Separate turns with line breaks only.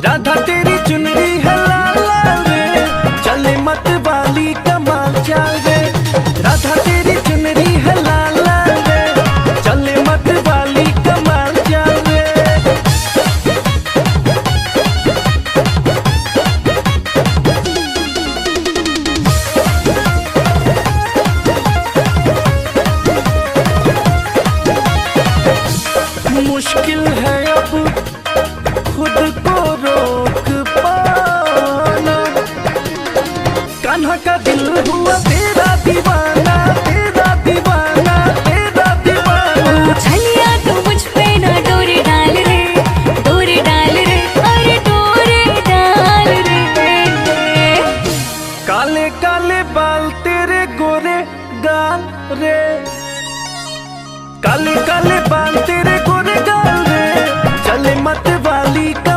राधा तेरी चुनरी है लाल लाल रे, चले मत वाली कमाल चाल रे। राधा तेरी चुनरी है लाल लाल रे, चले मत वाली कमाल चाल रे। मुश्किल है अब खुद को रोक पाना, कान्हा का दिल हुआ